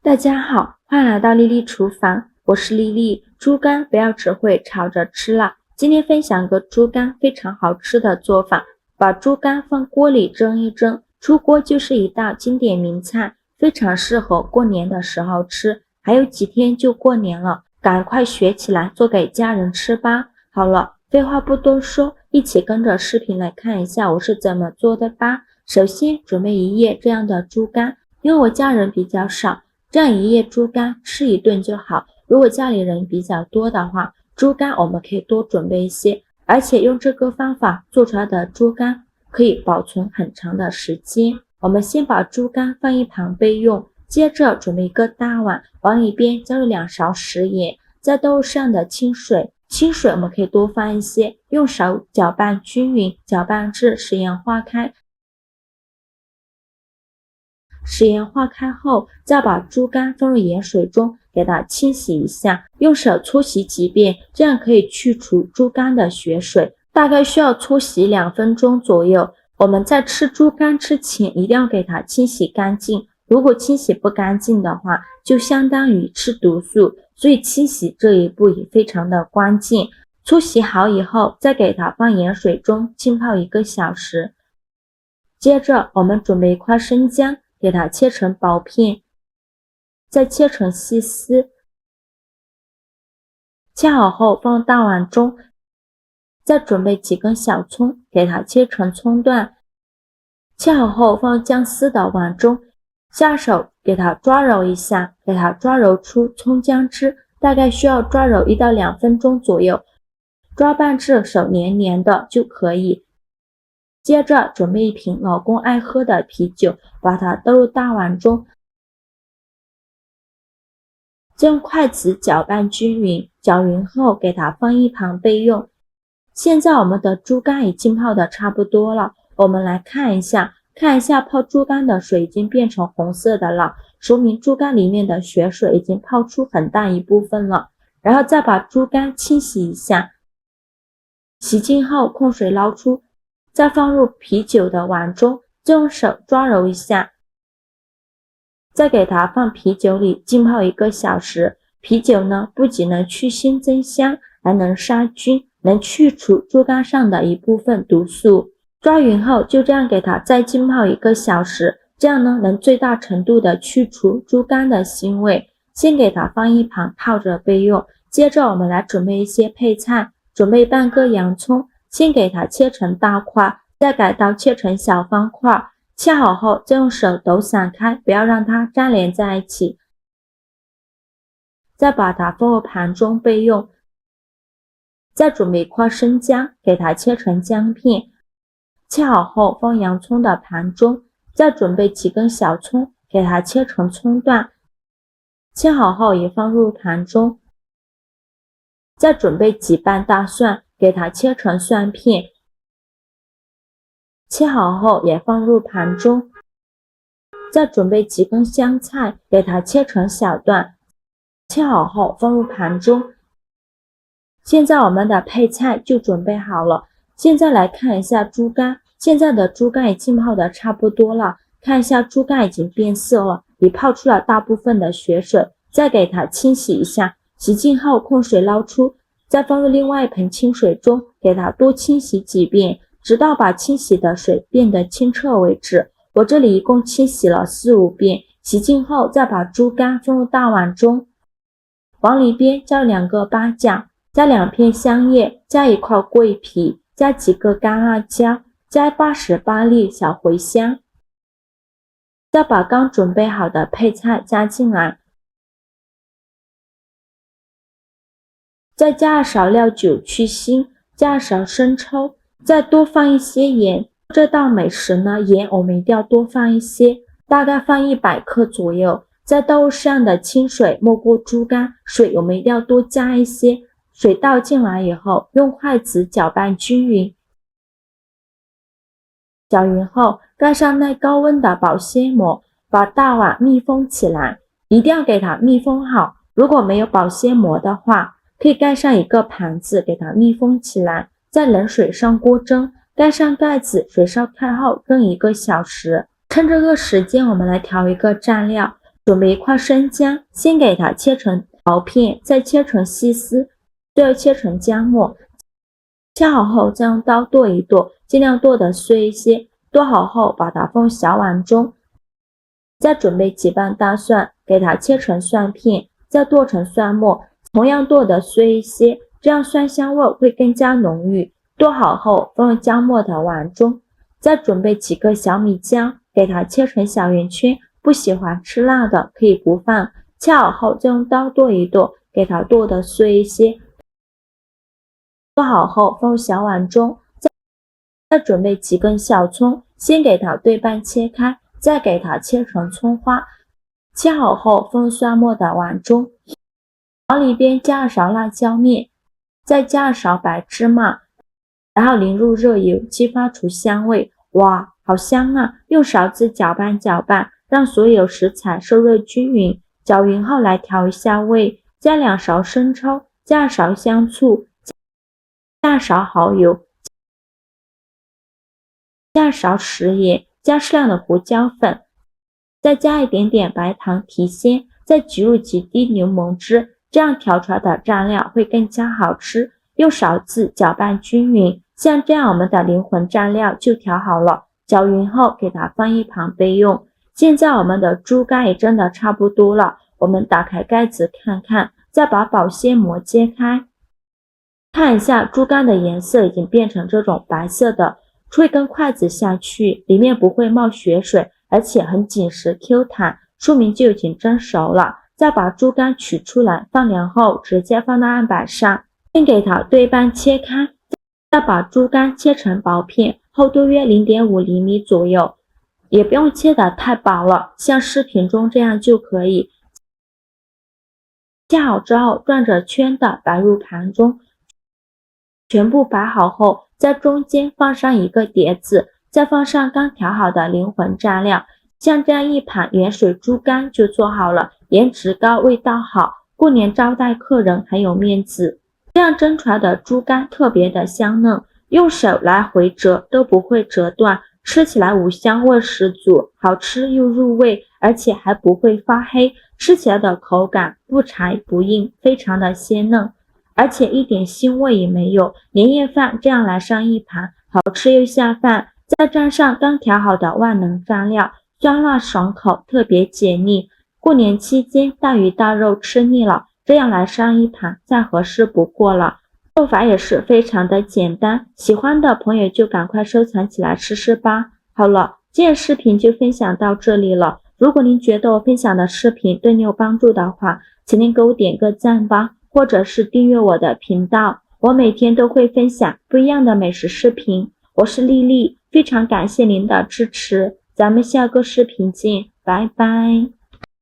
大家好，欢迎来到丽丽厨房，我是丽丽。猪肝不要只会炒着吃了，今天分享个猪肝非常好吃的做法，把猪肝放锅里蒸一蒸，出锅就是一道经典名菜，非常适合过年的时候吃。还有几天就过年了，赶快学起来做给家人吃吧。好了，废话不多说，一起跟着视频来看一下我是怎么做的吧。首先准备一叶这样的猪肝，因为我家人比较少，这样一叶猪肝吃一顿就好。如果家里人比较多的话，猪肝我们可以多准备一些，而且用这个方法做出来的猪肝可以保存很长的时间。我们先把猪肝放一旁备用，接着准备一个大碗，往里边加入2勺食盐，再倒入上的清水我们可以多放一些，用手搅拌均匀，搅拌至食盐化开。食盐化开后，再把猪肝放入盐水中，给它清洗一下，用手搓洗几遍，这样可以去除猪肝的血水，大概需要搓洗2分钟左右。我们在吃猪肝之前一定要给它清洗干净，如果清洗不干净的话，就相当于吃毒素，所以清洗这一步也非常的关键。搓洗好以后，再给它放盐水中浸泡1个小时。接着我们准备一块生姜，给它切成薄片，再切成细丝，切好后放大碗中，再准备几根小葱，给它切成葱段，切好后放姜丝的碗中，下手给它抓揉一下，给它抓揉出葱姜汁，大概需要抓揉1到2分钟左右，抓拌至手黏黏的就可以。接着准备一瓶老公爱喝的啤酒，把它倒入大碗中，再用筷子搅拌均匀，搅匀后给它放一旁备用。现在我们的猪肝已经泡的差不多了，我们来看一下泡猪肝的水已经变成红色的了，说明猪肝里面的血水已经泡出很大一部分了。然后再把猪肝清洗一下，洗净后控水捞出，再放入啤酒的碗中，再用手抓揉一下，再给它放啤酒里浸泡1个小时。啤酒呢，不仅能去腥增香，还能杀菌，能去除猪肝上的一部分毒素。抓匀后就这样给它再浸泡1个小时，这样呢能最大程度的去除猪肝的腥味。先给它放一旁泡着备用。接着我们来准备一些配菜，准备半个洋葱，先给它切成大块，再改刀切成小方块，切好后再用手抖散开，不要让它粘连在一起。再把它放入盘中备用。再准备1块生姜，给它切成姜片，切好后放洋葱的盘中。再准备几根小葱，给它切成葱段，切好后也放入盘中。再准备几瓣大蒜，给它切成蒜片，切好后也放入盘中。再准备几根香菜，给它切成小段，切好后放入盘中。现在我们的配菜就准备好了。现在来看一下猪肝，现在的猪肝已经泡的差不多了，看一下猪肝已经变色了，也泡出了大部分的血水。再给它清洗一下，洗净后控水捞出，再放入另外一盆清水中，给它多清洗几遍，直到把清洗的水变得清澈为止。我这里一共清洗了4、5遍。洗净后再把猪肝放入大碗中，往里边加2个八角，加2片香叶，加1块桂皮，加几个干辣椒，加88粒小茴香。再把刚准备好的配菜加进来，再加2勺料酒去腥，加2勺生抽，再多放一些盐。这道美食呢，盐我们一定要多放一些，大概放100克左右。再倒入适量的清水没过猪肝，水我们一定要多加一些。水倒进来以后，用筷子搅拌均匀，搅匀后盖上耐高温的保鲜膜，把大碗密封起来，一定要给它密封好。如果没有保鲜膜的话，可以盖上1个盘子给它密封起来，在冷水上锅蒸，盖上盖子，水烧开后蒸1个小时。趁这个时间我们来调一个蘸料，准备一块生姜，先给它切成薄片，再切成细丝，最后切成姜末。切好后再用刀剁一剁，尽量剁得碎一些。剁好后把它放小碗中，再准备几瓣大蒜，给它切成蒜片，再剁成蒜末，同样剁得碎一些，这样蒜香味会更加浓郁。剁好后放入姜末的碗中，再准备几个小米姜，给它切成小圆圈，不喜欢吃辣的可以不放。切好后再用刀剁一剁，给它剁得碎一些。剁好后放入小碗中，再准备几根小葱，先给它对半切开，再给它切成葱花。切好后放入蒜末的碗中，往里边加2勺辣椒面，再加2勺白芝麻，然后淋入热油，激发出香味。哇，好香啊！用勺子搅拌搅拌，让所有食材受热均匀。搅匀后来调一下味，加2勺生抽，加2勺香醋，加2勺蚝油，加2勺食盐，加适量的胡椒粉，再加一点点白糖提鲜，再挤入几滴柠檬汁，这样调出来的蘸料会更加好吃。用勺子搅拌均匀，像这样我们的灵魂蘸料就调好了。搅匀后给它放一旁备用。现在我们的猪肝也蒸得差不多了，我们打开盖子看看，再把保鲜膜揭开，看一下猪肝的颜色已经变成这种白色的，戳一根筷子下去，里面不会冒血水，而且很紧实 Q 弹，说明就已经蒸熟了。再把猪肝取出来，放凉后直接放到案板上，先给它对半切开，再把猪肝切成薄片，厚度约 0.5 厘米左右，也不用切得太薄了，像视频中这样就可以。切好之后转着圈的摆入盘中，全部摆好后，在中间放上一个碟子，再放上刚调好的灵魂蘸料，像这样一盘盐水猪肝就做好了，颜值高，味道好，过年招待客人很有面子。这样蒸出来的猪肝特别的香嫩，用手来回折都不会折断，吃起来五香味十足，好吃又入味，而且还不会发黑，吃起来的口感不柴不硬，非常的鲜嫩，而且一点腥味也没有。年夜饭这样来上一盘，好吃又下饭，再蘸上刚调好的万能蘸料，酸辣爽口，特别解腻。过年期间大鱼大肉吃腻了，这样来上一盘再合适不过了。做法也是非常的简单，喜欢的朋友就赶快收藏起来试试吧。好了，今天视频就分享到这里了。如果您觉得我分享的视频对你有帮助的话，请您给我点个赞吧，或者是订阅我的频道，我每天都会分享不一样的美食视频。我是丽丽，非常感谢您的支持，咱们下个视频见，拜拜。